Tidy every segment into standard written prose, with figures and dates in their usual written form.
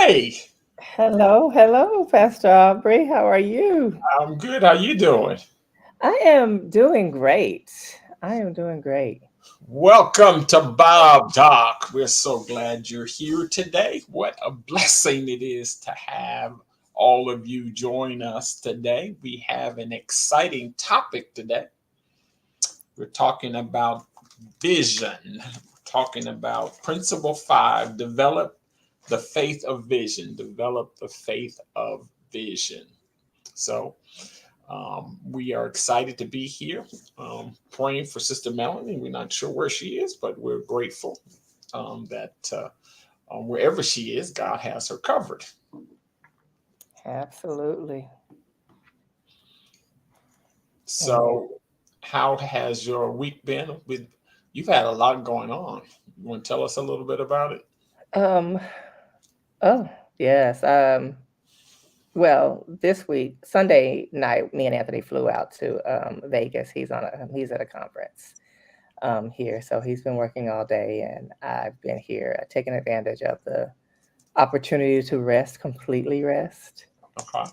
Hey, Hello, hello, Pastor Aubrey. How are you? I'm good. How you doing? I am doing great. I am doing great. Welcome to Bob Talk. We're so glad you're here today. What a blessing it is to have all of you join us today. We have an exciting topic today. We're talking about vision. We're talking about Principle 5, develop the faith of vision. Develop the faith of vision. So, we are excited to be here, praying for Sister Melanie. We're not sure where she is, but we're grateful that wherever she is, God has her covered. Absolutely. Amen. So, how has your week been? You've had a lot going on. You want to tell us a little bit about it? Um, oh, yes. Well, this week, Sunday night, me and Anthony flew out to Vegas. He's at a conference here. So he's been working all day and I've been here taking advantage of the opportunity to rest, completely rest. Okay.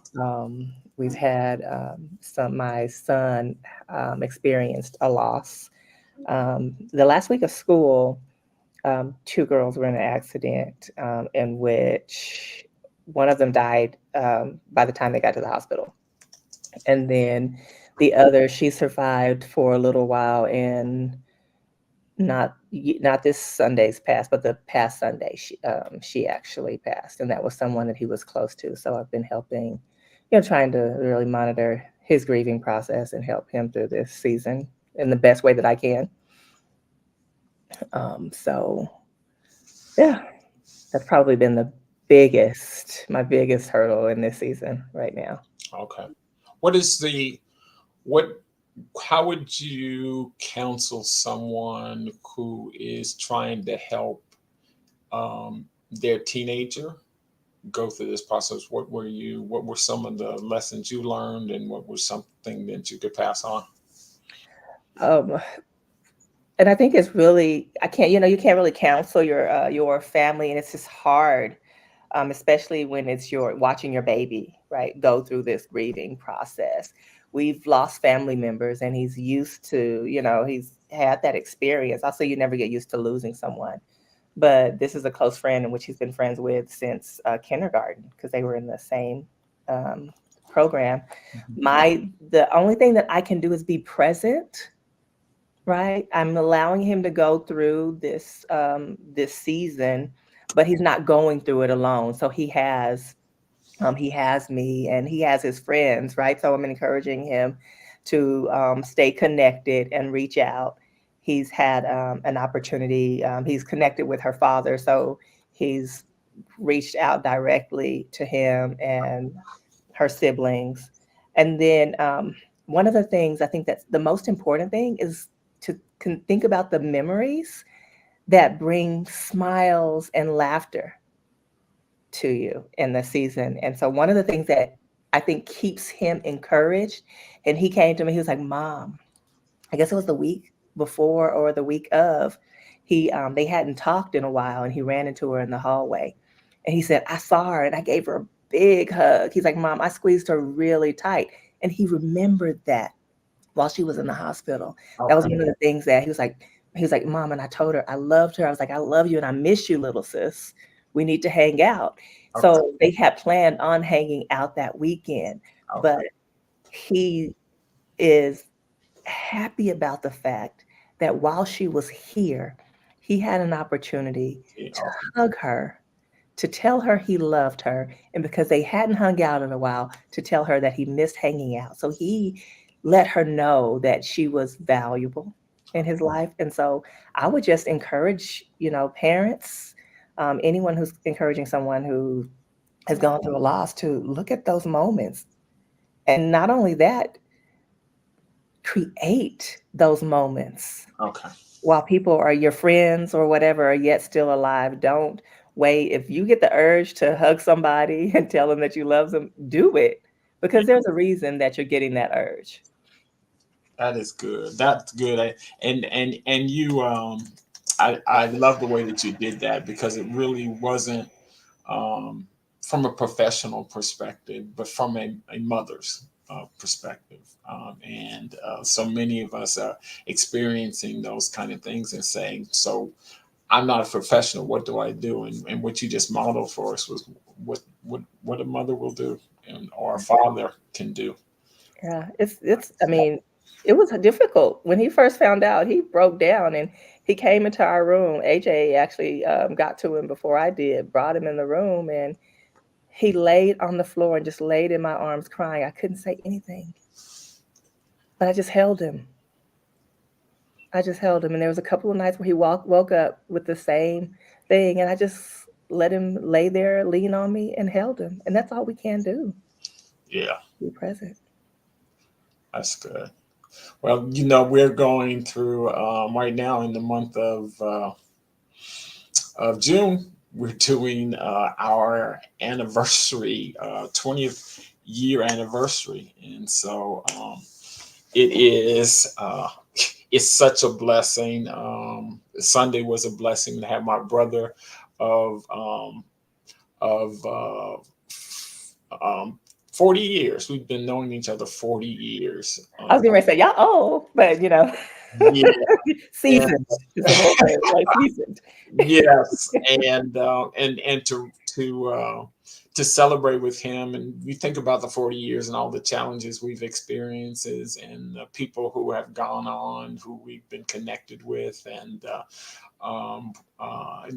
We've had my son experienced a loss. The last week of school, two girls were in an accident in which one of them died by the time they got to the hospital. And then the other, she survived for a little while and not this Sunday's past, but the past Sunday, she actually passed, and that was someone that he was close to. So I've been helping, trying to really monitor his grieving process and help him through this season in the best way that I can. So yeah, that's probably been my biggest hurdle in this season right now. Okay. What is the what? How would you counsel someone who is trying to help their teenager go through this process? What were some of the lessons you learned, and what was something that you could pass on? Um, and I think it's really I can't you can't really counsel your family, and it's just hard, especially when it's your watching your baby, right, go through this grieving process. We've lost family members, and he's used to, he's had that experience. Also, you never get used to losing someone, but this is a close friend in which he's been friends with since kindergarten because they were in the same um, program. The only thing that I can do is be present, right? I'm allowing him to go through this season, but he's not going through it alone. So he has me and he has his friends, right? So I'm encouraging him to stay connected and reach out. He's had an opportunity. He's connected with her father, so he's reached out directly to him and her siblings. And then one of the things I think that's the most important thing is to think about the memories that bring smiles and laughter to you in the season. And so one of the things that I think keeps him encouraged, and he came to me, he was like, Mom, I guess it was the week before or the week of, they hadn't talked in a while and he ran into her in the hallway. And he said, I saw her and I gave her a big hug. He's like, Mom, I squeezed her really tight. And he remembered that while she was in the hospital. That was Okay. one of the things that he was like, Mom, and I told her I loved her. I was like, I love you and I miss you, little sis. We need to hang out. Okay. So they had planned on hanging out that weekend, Okay. but he is happy about the fact that while she was here, he had an opportunity Yeah, to okay. hug her, to tell her he loved her, and because they hadn't hung out in a while, to tell her that he missed hanging out. So he let her know that she was valuable in his life. And so I would just encourage, parents, anyone who's encouraging someone who has gone through a loss to look at those moments. And not only that, create those moments Okay. while people are your friends or whatever are yet still alive. Don't wait. If you get the urge to hug somebody and tell them that you love them, do it Yeah, because there's a reason that you're getting that urge. that is good. That's good. And you I love the way that you did that because it really wasn't. from a professional perspective, but from a mother's perspective. And so many of us are experiencing those kind of things and saying, so I'm not a professional. What do I do? And what you just modeled for us was what a mother will do and or a father can do. Yeah, it's I mean, it was difficult. When he first found out, he broke down and he came into our room. AJ actually got to him before I did, brought him in the room, and he laid on the floor and just laid in my arms crying. I couldn't say anything, but I just held him. I just held him. And there was a couple of nights where he woke up with the same thing, and I just let him lay there, lean on me, and held him. And that's all we can do. Yeah, Be present. that's good. Well, we're going through right now in the month of June. We're doing our anniversary, 20th year anniversary, and so it is. It's such a blessing. Sunday was a blessing to have my brother of of 40 years. We've been knowing each other 40 years. I was going to say, y'all old, but Yeah, and seasoned is the whole word, right? Seasoned. yes, and to celebrate with him, and we think about the 40 years and all the challenges we've experienced, and the people who have gone on, who we've been connected with, and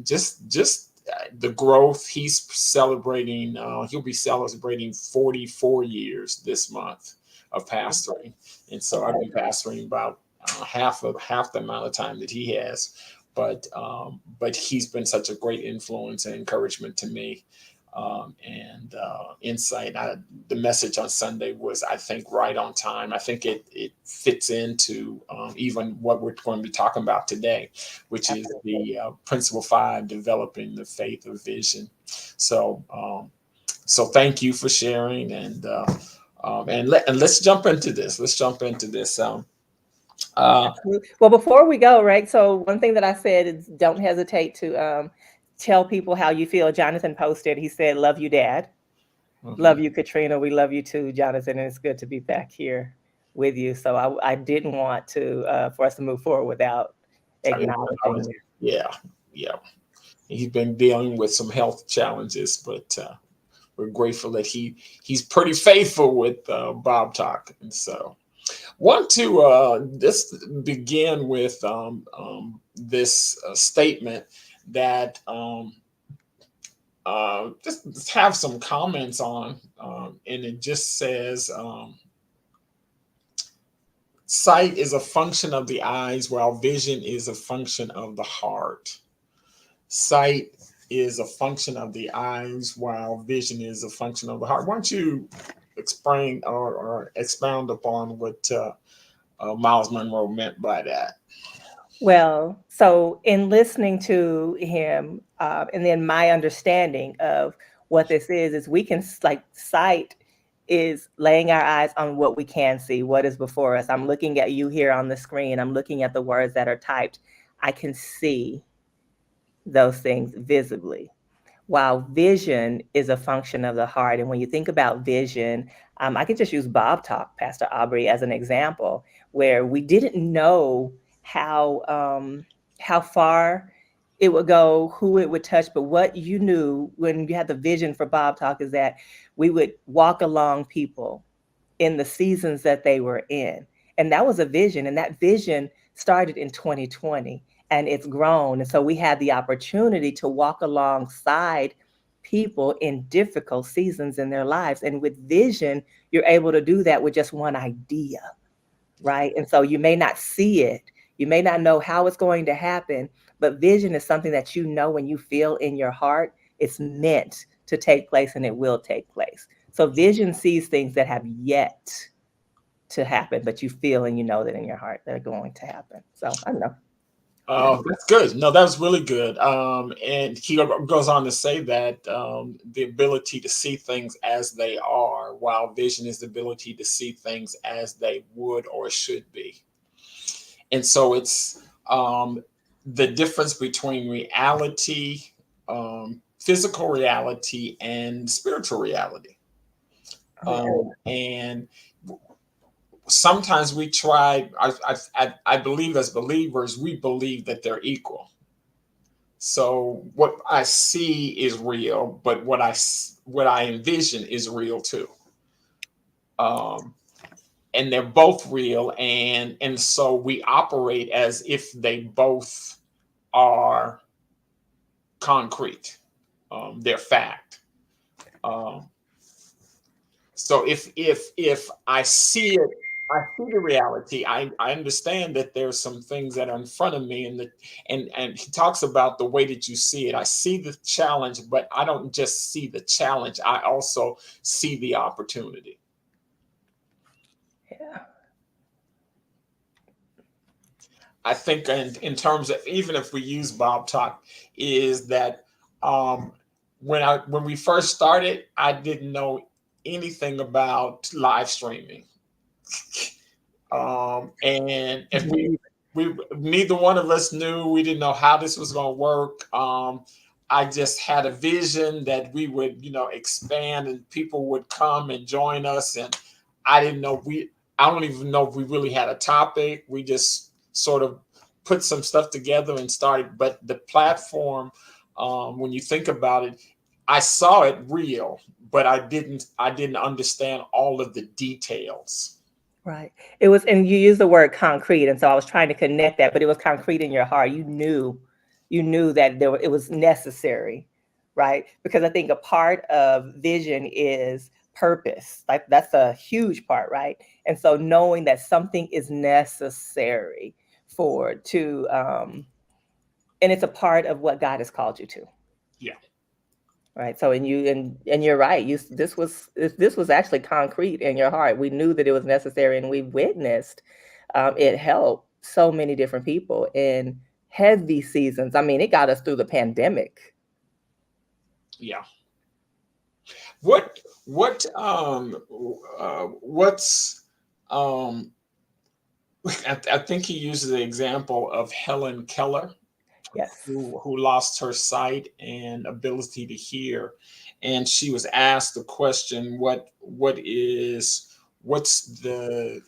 just the growth he's celebrating. He'll be celebrating 44 years this month of pastoring, and so I've been pastoring about half the amount of time that he has, but he's been such a great influence and encouragement to me, and insight. The message on Sunday was, I think, right on time. I think it fits into even what we're going to be talking about today, which is the principle 5, developing the faith of vision. So, so thank you for sharing, and let's jump into this. Let's jump into this. Uh, Absolutely. Well, before we go, right? So one thing that I said is don't hesitate to tell people how you feel. Jonathan posted, he said, "Love you, Dad. Love mhm. you, Katrina. We love you too, Jonathan. And it's good to be back here with you." So I didn't want to for us to move forward without I mean, acknowledging. yeah, yeah. He's been dealing with some health challenges, but we're grateful that he's pretty faithful with Bob Talk, and so want to just begin with this statement that just have some comments on, and it just says, sight is a function of the eyes, while vision is a function of the heart. Sight is a function of the eyes, while vision is a function of the heart. Why don't you explain or expound upon what Miles Monroe meant by that? Well, so in listening to him, and then my understanding of what this is we can like sight is laying our eyes on what we can see, what is before us. I'm looking at you here on the screen. I'm looking at the words that are typed. I can see those things visibly, while vision is a function of the heart. And when you think about vision, I could just use Bob Talk, Pastor Aubrey, as an example, where we didn't know how far it would go, who it would touch, but what you knew when you had the vision for Bob Talk is that we would walk along people in the seasons that they were in. And that was a vision. And that vision started in 2020 and it's grown. And so we had the opportunity to walk alongside people in difficult seasons in their lives. And with vision, you're able to do that with just one idea, right? And so you may not see it, you may not know how it's going to happen, but vision is something that you know and you feel in your heart. It's meant to take place and it will take place. So vision sees things that have yet to happen, but you feel and you know that in your heart they're going to happen. So I don't know. Yeah. That's good. No, that was really good. And he goes on to say that the ability to see things as they are, while vision is the ability to see things as they would or should be. And so it's the difference between reality, physical reality and spiritual reality. Oh, yeah. And sometimes we try, I believe as believers, we believe that they're equal. So what I see is real, but what I envision is real too. Um, and they're both real, and so we operate as if they both are concrete. They're fact. Um, so if I see it, I see the reality. I understand that there's some things that are in front of me, and he talks about the way that you see it. I see the challenge, but I don't just see the challenge. I also see the opportunity. Yeah. I think in terms of, even if we use Bob Talk, is that um, when we first started, I didn't know anything about live streaming. And if Me we neither one of us knew, we didn't know how this was going to work. I just had a vision that we would, expand and people would come and join us. And I didn't know I don't even know if we really had a topic. We just sort of put some stuff together and started. But the platform, when you think about it, I saw it real, but I didn't understand all of the details. Right. It was, and you used the word concrete, and so I was trying to connect that, but it was concrete in your heart. You knew that it was necessary, right? Because I think a part of vision is purpose. Like that's a huge part, right? And so knowing that something is necessary and it's a part of what God has called you to. Yeah. Right. So, and you're right. This was actually concrete in your heart. We knew that it was necessary, and we witnessed it helped so many different people in heavy seasons. I mean, it got us through the pandemic. Yeah. What what's um I think he uses the example of Helen Keller, Yes. who lost her sight and ability to hear, and she was asked the question, what's the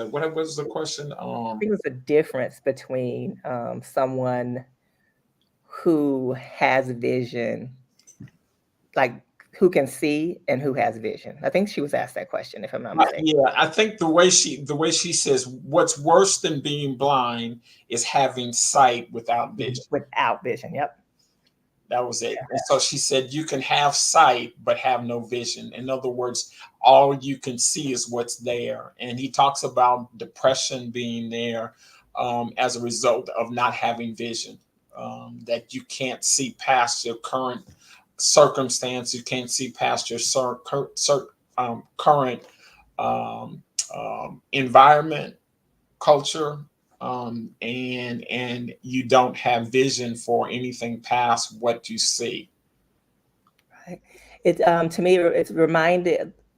what was the question? I think it was a difference between someone who has vision, like who can see, and who has vision. I think she was asked that question, if I'm not mistaken. Yeah, I think the way she says, what's worse than being blind is having sight without vision. Without vision. Yep. That was it. And so she said, you can have sight, but have no vision. In other words, all you can see is what's there. And he talks about depression being there as a result of not having vision, that you can't see past your current circumstance, you can't see past your current um, environment, culture, and you don't have vision for anything past what you see. Right. It to me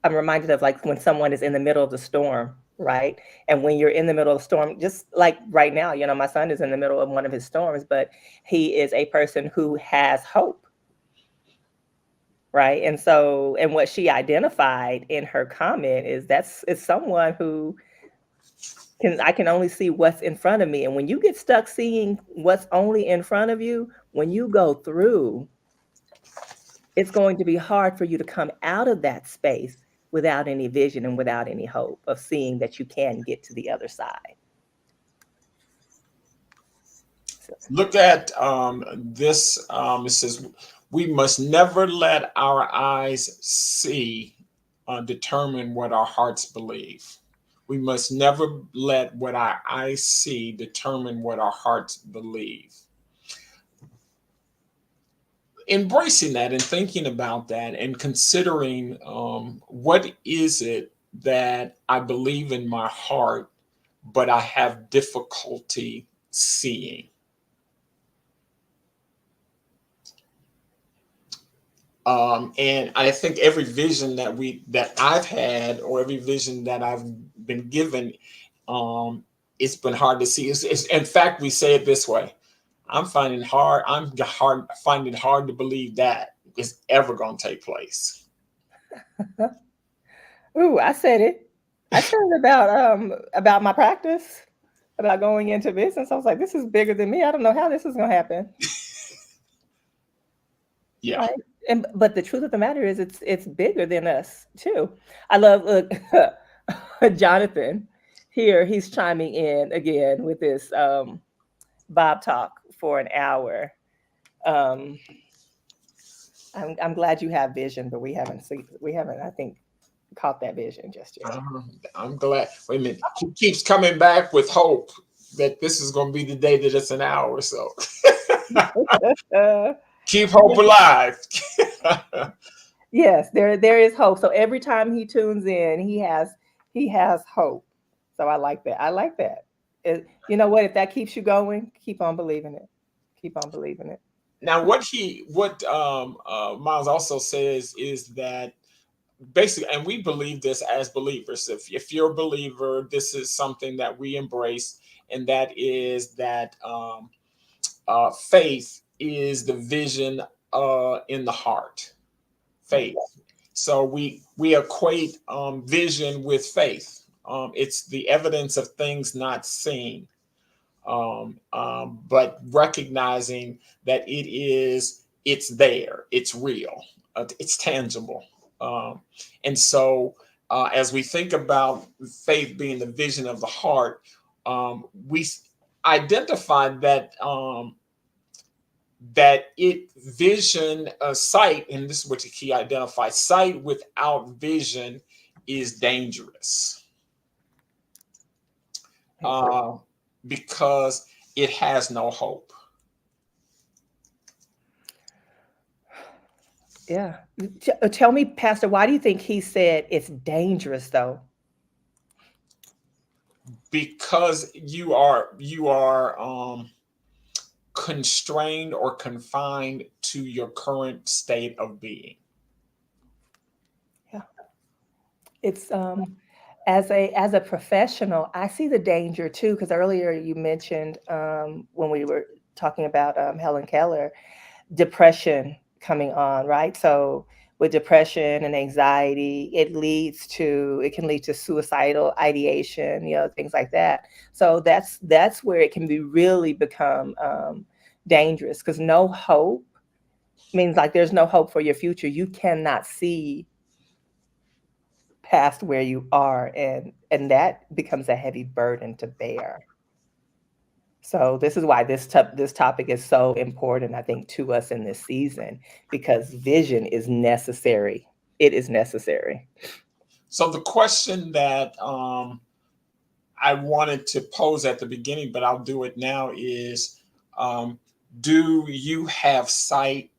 I'm reminded of like when someone is in the middle of the storm, right? And when you're in the middle of the storm, just like right now, my son is in the middle of one of his storms, but he is a person who has hope, right? And so, and what she identified in her comment is it's someone who I can only see what's in front of me. And when you get stuck seeing what's only in front of you, when you go through, it's going to be hard for you to come out of that space without any vision and without any hope of seeing that you can get to the other side. So, Look at this. It says, we must never let our eyes see determine what our hearts believe. We must never let what our eyes see determine what our hearts believe. Embracing that and thinking about that and considering, what is it that I believe in my heart, but I have difficulty seeing. And I think every vision that I've had, or every vision that I've been given, um, it's been hard to see. In fact, we say it this way: I'm finding it hard to believe that. is ever going to take place. Ooh, I said it. I said it about my practice, about going into business. I was like, this is bigger than me. I don't know how this is gonna happen. Yeah. Right. And but the truth of the matter is it's bigger than us too. I love look Jonathan here, he's chiming in again with this Bob talk for an hour. Um I'm glad you have vision, but we haven't I think caught that vision just yet. I'm glad. Wait a minute. He keeps coming back with hope that this is going to be the day that it's an hour. So Uh, keep hope alive. yes, there is hope. So every time he tunes in, he has hope. So I like that. I like that. You know what? If that keeps you going, keep on believing it. Keep on believing it. Now, what Miles also says is that basically, and we believe this as believers. If you're a believer, this is something that we embrace, and that is that faith is the vision in the heart. Faith. So we equate vision with faith. It's the evidence of things not seen, but recognizing that it's there, it's real, it's tangible. Um, and so, as we think about faith being the vision of the heart, we identified that it vision sight, and this is what the key identifies: sight without vision is dangerous, uh, because it has no hope. Yeah. Tell me, Pastor, why do you think he said it's dangerous though? Because you are constrained or confined to your current state of being. Yeah. It's as a professional, I see the danger too, because earlier you mentioned when we were talking about Helen Keller, depression coming on, right? So with depression and anxiety, it can lead to suicidal ideation, things like that. So that's where it can be really become dangerous because no hope means like there's no hope for your future. You cannot see past where you are, and that becomes a heavy burden to bear. So this is why this topic is so important, I think, to us in this season, because vision is necessary. It is necessary. So the question that I wanted to pose at the beginning, but I'll do it now, is um, do you have sight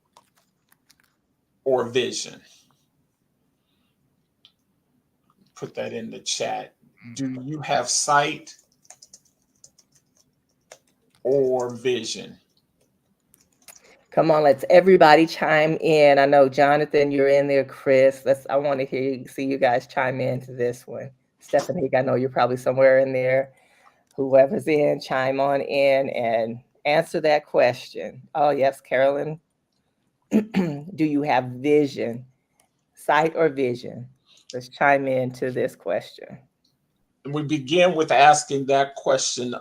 or vision? Put that in the chat. Do you have sight or vision? Come on, let's everybody chime in. I know Jonathan, you're in there. Chris, I want to see you guys chime in to this one. Stephanie, I know you're probably somewhere in there. Whoever's in, chime on in and answer that question. Oh yes, Carolyn. Do you have vision, sight or vision? Let's chime in to this question. And we begin with asking that question.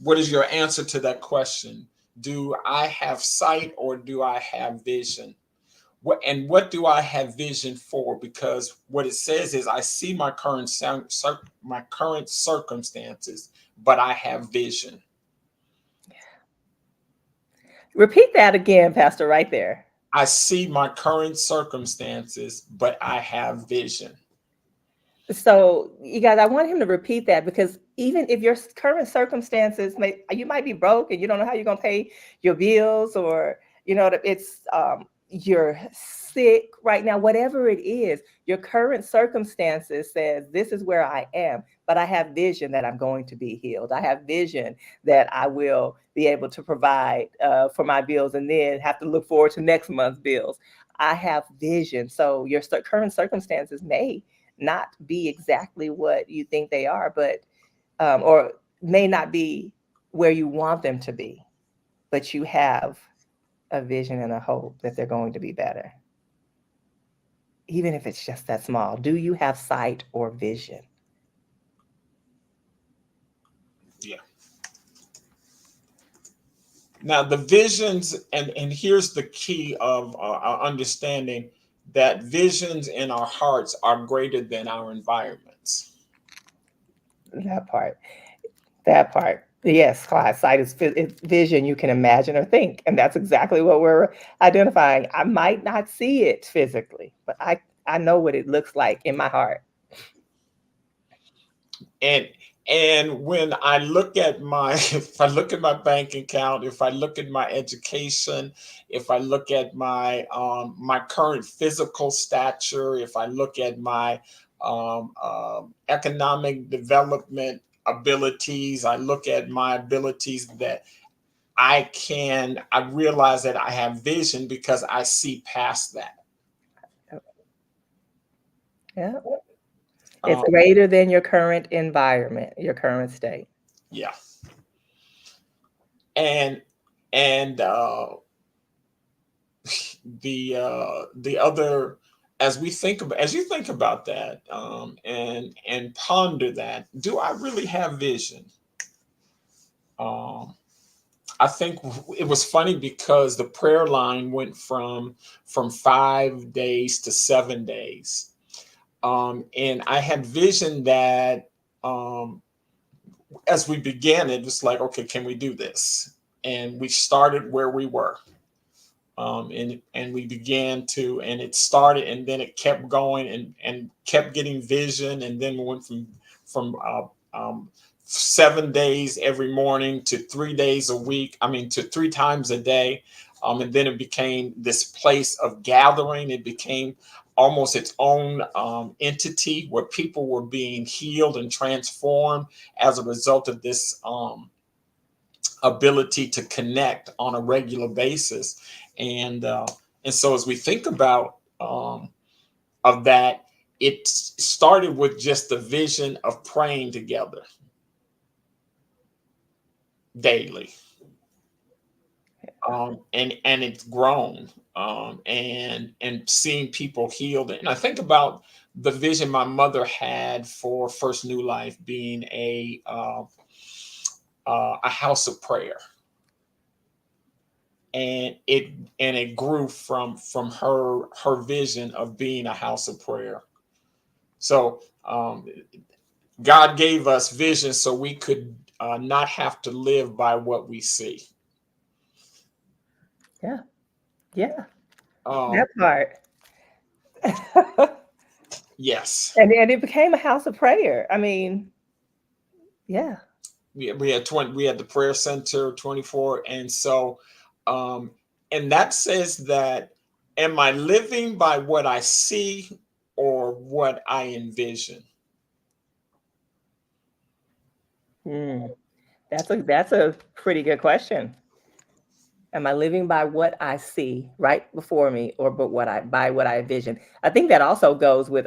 What is your answer to that question? Do I have sight or do I have vision? What do I have vision for? Because what it says is, I see my my current circumstances, but I have vision. Repeat that again, Pastor, right there. I see my current circumstances, but I have vision. So, you guys, I want him to repeat that because even if your current circumstances you might be broke and you don't know how you're going to pay your bills, or it's you're sick right now, whatever it is, your current circumstances says this is where I am, but I have vision that I'm going to be healed. I have vision that I will be able to provide for my bills and then have to look forward to next month's bills. I have vision. So your current circumstances may not be exactly what you think they are, but or may not be where you want them to be, but you have a vision and a hope that they're going to be better, even if it's just that small. Do you have sight or vision? Yeah. Now the visions, and here's the key of our understanding that visions in our hearts are greater than our environments. That part. That part. Yes, class sight is it's vision you can imagine or think, and that's exactly what we're identifying. I might not see it physically, but I know what it looks like in my heart. and and when I look at my if I look at my bank account, if I look at my education, if I look at my current physical stature, if I look at my economic development abilities, I look at my abilities that I realize that I have vision because I see past that. Yeah. It's um, greater than your current environment, your current state. yeah. And the other, as you think about that, and ponder that, do I really have vision? um I think it was funny because the prayer line went from 5 days to 7 days. And I had vision that, um as we began, it was like, okay, can we do this? And we started where we were. And we began to, and it started, and then it kept going, and kept getting vision, and then we went from 7 days every morning to 3 days a week. I mean, to 3 times a day. And then it became this place of gathering. It became almost its own entity where people were being healed and transformed as a result of this ability to connect on a regular basis. And uh, and so as we think about of that, it started with just the vision of praying together daily. And it's grown, and seeing people healed. And I think about the vision my mother had for First New Life being a house of prayer. And it grew from her vision of being a house of prayer. So God gave us vision so we could not have to live by what we see. Yeah. Yeah. um That part. yes. And it became a house of prayer. I mean, yeah. We had the prayer center 24. And so um and that says that, am I living by what I see or what I envision? Mm. That's a pretty good question. Am I living by what I see right before me, or but what I by what I envision? I think that also goes with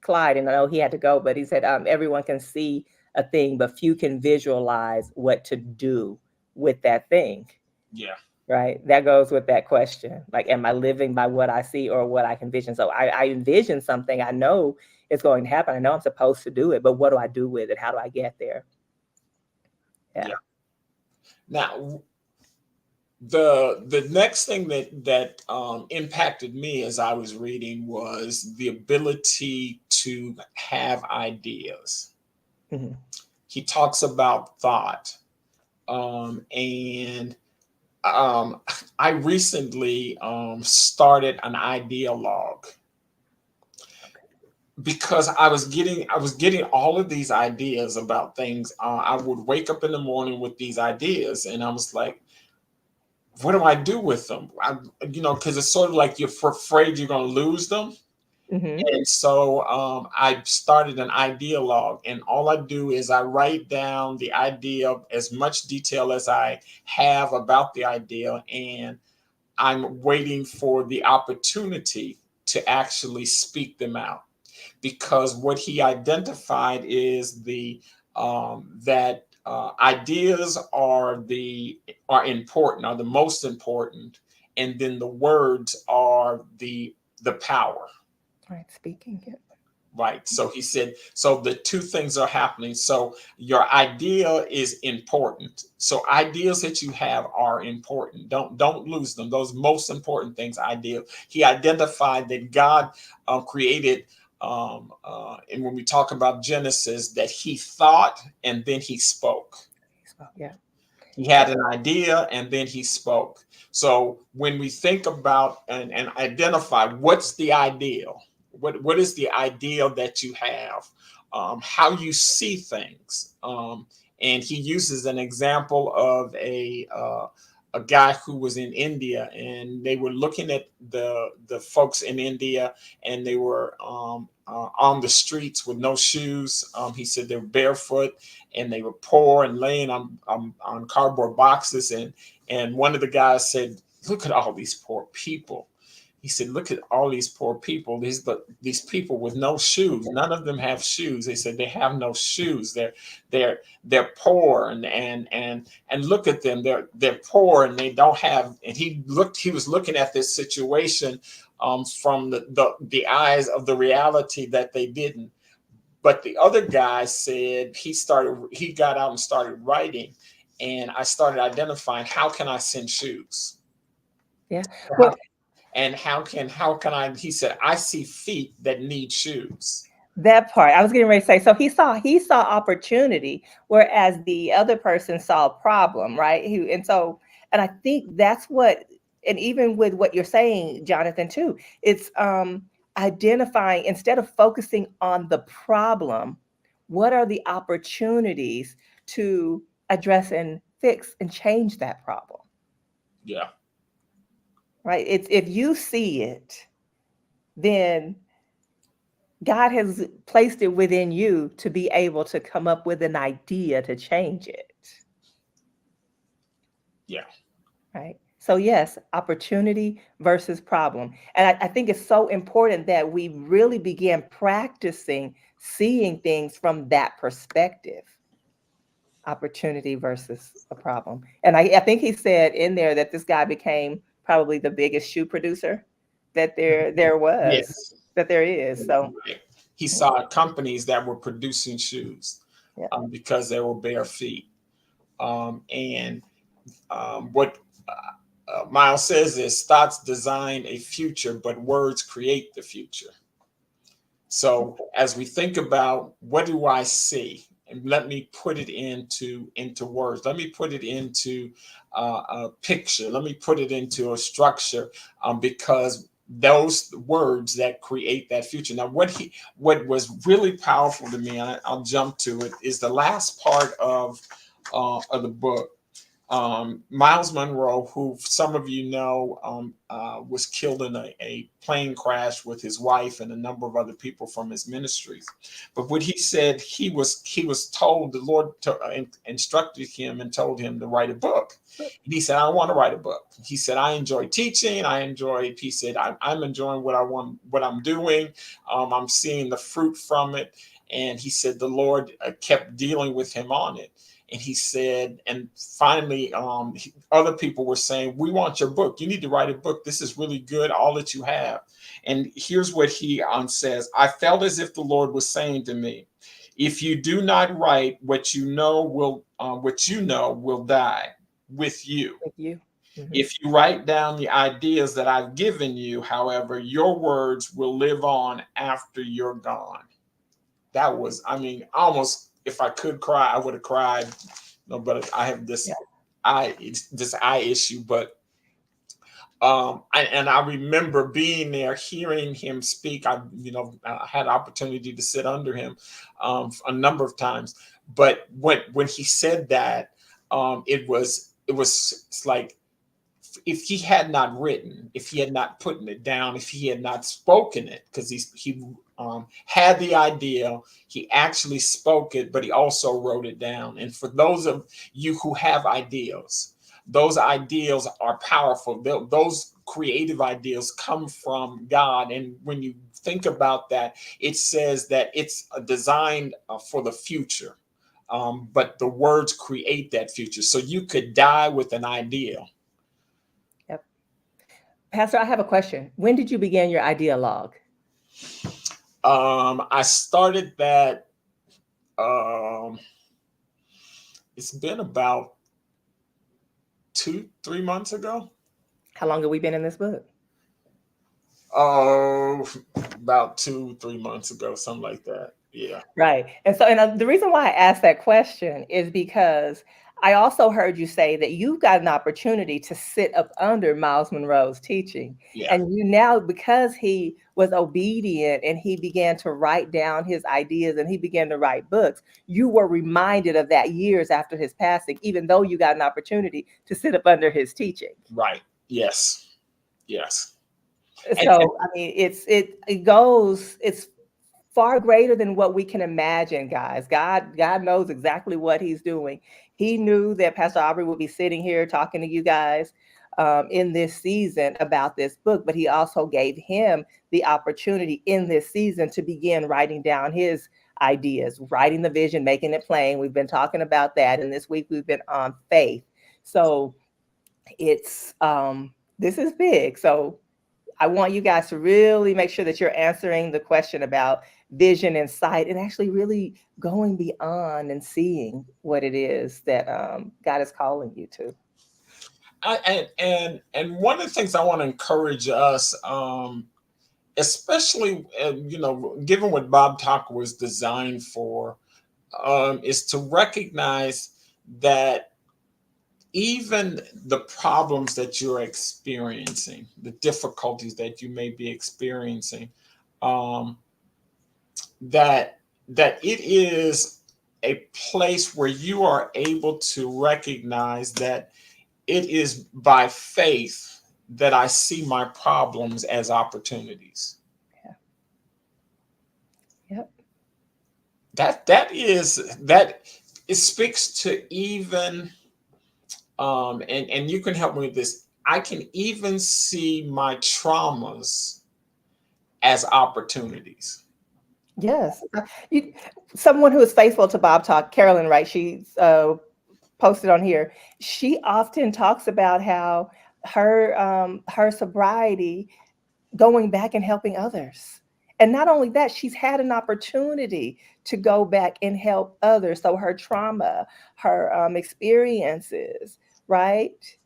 Clyde, and I know he had to go, but he said everyone can see a thing, but few can visualize what to do with that thing. Yeah. Right? That goes with that question. Like, am I living by what I see or what I can envision? So I envision something. I know it's going to happen. I know I'm supposed to do it, but what do I do with it? How do I get there? Yeah. Yeah. Now, the next thing that impacted me as I was reading was the ability to have ideas. Mhm. He talks about thought, and um, I recently started an idea log because I was getting all of these ideas about things. I would wake up in the morning with these ideas, and I was like, what do I do with them? Because it's sort of like you're afraid you're going to lose them. Mhm. And so I started an idea log, and all I do is I write down the idea, as much detail as I have about the idea, and I'm waiting for the opportunity to actually speak them out. Because what he identified is the that ideas are important, are the most important, and then the words are the power. Right. Speaking it. Right. So he said, so the two things are happening. So your idea is important. So ideas that you have are important. Don't lose them. Those most important things, idea. He identified that God created, and when we talk about Genesis, that he thought and then he spoke. So, yeah. He had an idea and then he spoke. So when we think about and identify what's the ideal, what is the ideal that you have, how you see things, and he uses an example of a guy who was in India, and they were looking at the folks in India, and they were on the streets with no shoes. He said they were barefoot and they were poor and laying on cardboard boxes. And one of the guys said, "Look at all these poor people." He said, "Look at all these poor people. These people with no shoes. None of them have shoes." They said they have no shoes. They're poor and look at them. They're poor and they don't have. And he looked. He was looking at this situation from the eyes of the reality that they didn't. But the other guy said he got out and started writing, and I started identifying how can I send shoes? Yeah. How, Well, and how can I? He said I see feet that need shoes. that part I was getting ready to say. So he saw opportunity, whereas the other person saw a problem, right? And I think that's what, and even with what you're saying, Jonathan, too, it's identifying instead of focusing on the problem, what are the opportunities to address and fix and change that problem, Yeah, right? It's if you see it, then God has placed it within you to be able to come up with an idea to change it, yeah, right? So, yes, opportunity versus problem. And I think it's so important that we really begin practicing seeing things from that perspective, opportunity versus a problem. And I think he said in there that this guy became probably the biggest shoe producer that there was, yes. that there is. So, Right. He saw companies that were producing shoes yeah, because they were bare feet. And what Miles says is thoughts design a future, but words create the future. So as we think about what do I see, and let me put it into words. Let me put it into a picture. Let me put it into a structure, because those words that create that future. Now, what was really powerful to me, I'll jump to it, is the last part of the book. Miles Monroe, who some of you know, was killed in a plane crash with his wife and a number of other people from his ministries. But what he said, he was told the Lord instructed him and told him to write a book. And he said, "I want to write a book." He said, "I enjoy teaching. He said, I'm enjoying what I'm doing. I'm seeing the fruit from it." And he said the Lord kept dealing with him on it. And he said, and finally, other people were saying, "We want your book. You need to write a book. This is really good, all that you have." And here's what he says: "I felt as if the Lord was saying to me, if you do not write, what you know will die with you. with you. Hmm. If you write down the ideas that I've given you, however, your words will live on after you're gone." That was, I mean, almost, if I could cry, I would have cried. No, but I have Yeah. this eye issue. But I remember being there, hearing him speak. I had opportunity to sit under him a number of times. But when he said that, it's like, if he had not written, if he had not put it down, if he had not spoken it, because he had the idea, he actually spoke it, but he also wrote it down. And for those of you who have ideas, those ideas are powerful. Those creative ideas come from God, and when you think about that, it says that it's designed for the future. But the words create that future. So you could die with an idea. Yep. Pastor, I have a question. When did you begin your ideologue? I started that. Um, it's been about 2, 3 months ago. How long have we been in this book? Oh, about 2, 3 months ago, something like that. Yeah, Right. And so, and the reason why I asked that question is because I also heard you say that you got an opportunity to sit up under Miles Monroe's teaching. yeah, And you now, because he was obedient and he began to write down his ideas and he began to write books, you were reminded of that years after his passing, even though you got an opportunity to sit up under his teaching. right. Yes, yes. And So, I mean, it's far greater than what we can imagine, guys. God knows exactly what he's doing. He knew that Pastor Aubrey would be sitting here talking to you guys in this season about this book, but he also gave him the opportunity in this season to begin writing down his ideas, writing the vision, making it plain. We've been talking about that, and this week we've been on faith. So it's this is big. So I want you guys to really make sure that you're answering the question about vision and sight and actually really going beyond and seeing what it is that God is calling you to. and one of the things I want to encourage us, especially given what Bob Talk was designed for, is to recognize that even the problems that you're experiencing, the difficulties that you may be experiencing, um, that it is a place where you are able to recognize that it is by faith that I see my problems as opportunities. Yeah. Yep. That it speaks to even, and you can help me with this. I can even see my traumas as opportunities. Yes. You, someone who is faithful to Bob Talk, Carolyn, right? She's posted on here. She often talks about how her sobriety going back and helping others. And not only that, she's had an opportunity to go back and help others. So her trauma, her experiences, right?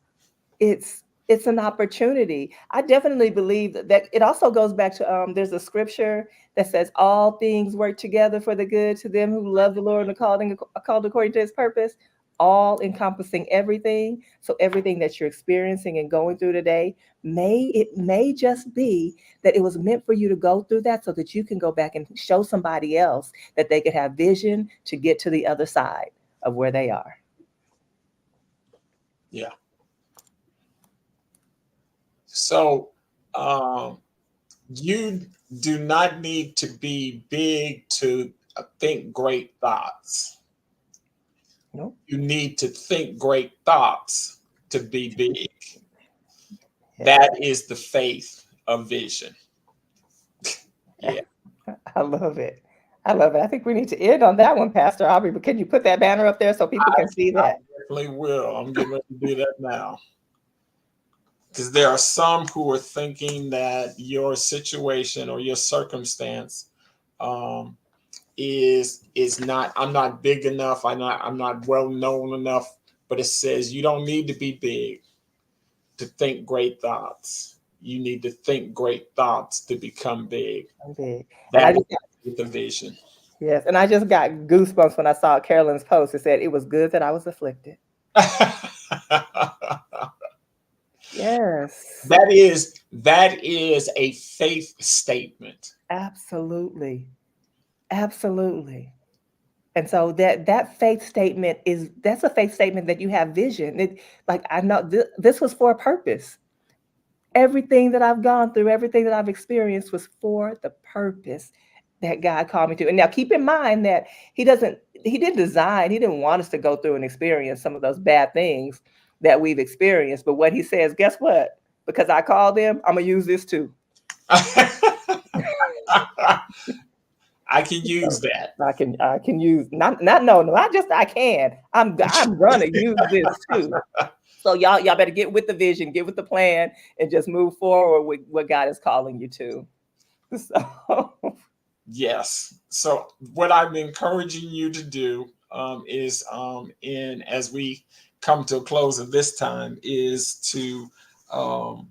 It's an opportunity. I definitely believe that it also goes back to there's a scripture that says all things work together for the good to them who love the Lord and are called according to his purpose, all encompassing everything. So everything that you're experiencing and going through today, may just be that it was meant for you to go through that so that you can go back and show somebody else that they could have vision to get to the other side of where they are. Yeah. So um, you do not need to be big to think great thoughts. No. You need to think great thoughts to be big. Yeah. That is the faith of vision. Yeah. I love it. I love it. I think we need to end on that one, Pastor Aubrey. But can you put that banner up there so people I, can see I that? definitely will. I'm getting ready to do that now. Because there are some who are thinking that your situation or your circumstance, um, is not, I'm not big enough, I'm not well known enough, but it says you don't need to be big to think great thoughts. You need to think great thoughts to become big. I'm big. And I That just got, is the vision. yes, and I just got goosebumps when I saw Carolyn's post. It said it was good that I was afflicted. Yes, that is a faith statement. absolutely. Absolutely. And so that faith statement that's a faith statement that you have vision. Like I know this was for a purpose. Everything that I've gone through, everything that I've experienced was for the purpose that God called me to. And now keep in mind that he didn't want us to go through and experience some of those bad things that we've experienced. But what he says, guess what? Because I called them, I'm gonna use this too. I can use So that. I can use not no, no, not just I can. I'm gonna use this too. So y'all better get with the vision, get with the plan, and just move forward with what God is calling you to. So Yes. So what I'm encouraging you to do is, in as we come to a close of this time, is to um,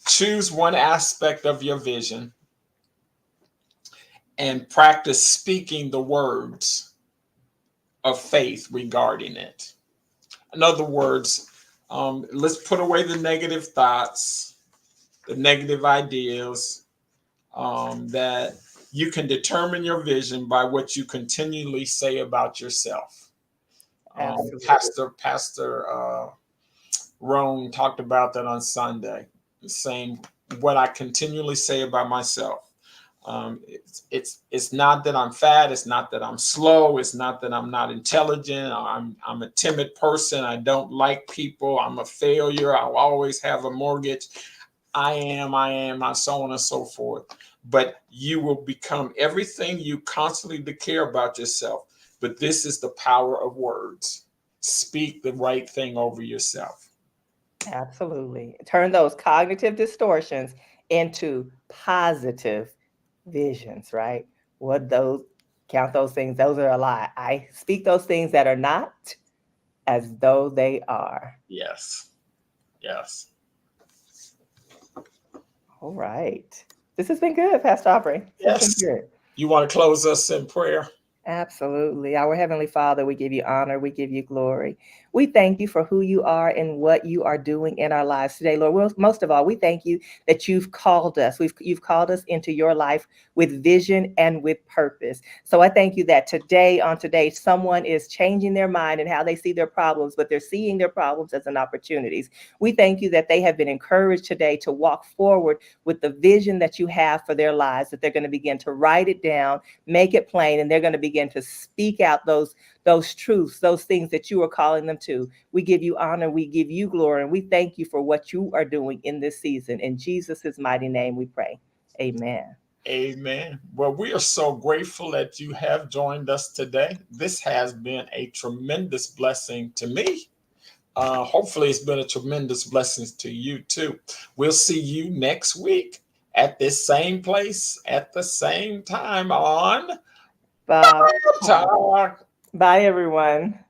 choose one aspect of your vision and practice speaking the words of faith regarding it. In other words, let's put away the negative thoughts, the negative ideas, that you can determine your vision by what you continually say about yourself. absolutely. Pastor Roan talked about that on Sunday, saying what I continually say about myself. It's not that I'm fat. It's not that I'm slow. It's not that I'm not intelligent. I'm a timid person. I don't like people. I'm a failure. I'll always have a mortgage. So on and so forth. But you will become everything you constantly declare about yourself. But this is the power of words. Speak the right thing over yourself. Absolutely. Turn those cognitive distortions into positive visions, right? What those count those things, those are a lie. I speak those things that are not as though they are. Yes. Yes. All right. This has been good, Pastor Aubrey. This has been Yes. good. You want to close us in prayer? Absolutely. Our Heavenly Father, we give you honor, we give you glory. We thank you for who you are and what you are doing in our lives today, Lord. Most of all, we thank you that you've called us. You've called us into your life with vision and with purpose. So I thank you that today, someone is changing their mind and how they see their problems, but they're seeing their problems as an opportunities. We thank you that they have been encouraged today to walk forward with the vision that you have for their lives, that they're going to begin to write it down, make it plain, and they're going to begin to speak out those truths, those things that you are calling them to. We give you honor, we give you glory, and we thank you for what you are doing in this season. In Jesus' mighty name we pray. Amen. Amen. Well, we are so grateful that you have joined us today. This has been a tremendous blessing to me. Hopefully, it's been a tremendous blessing to you too. We'll see you next week at this same place at the same time on Bob, Talk. bye everyone.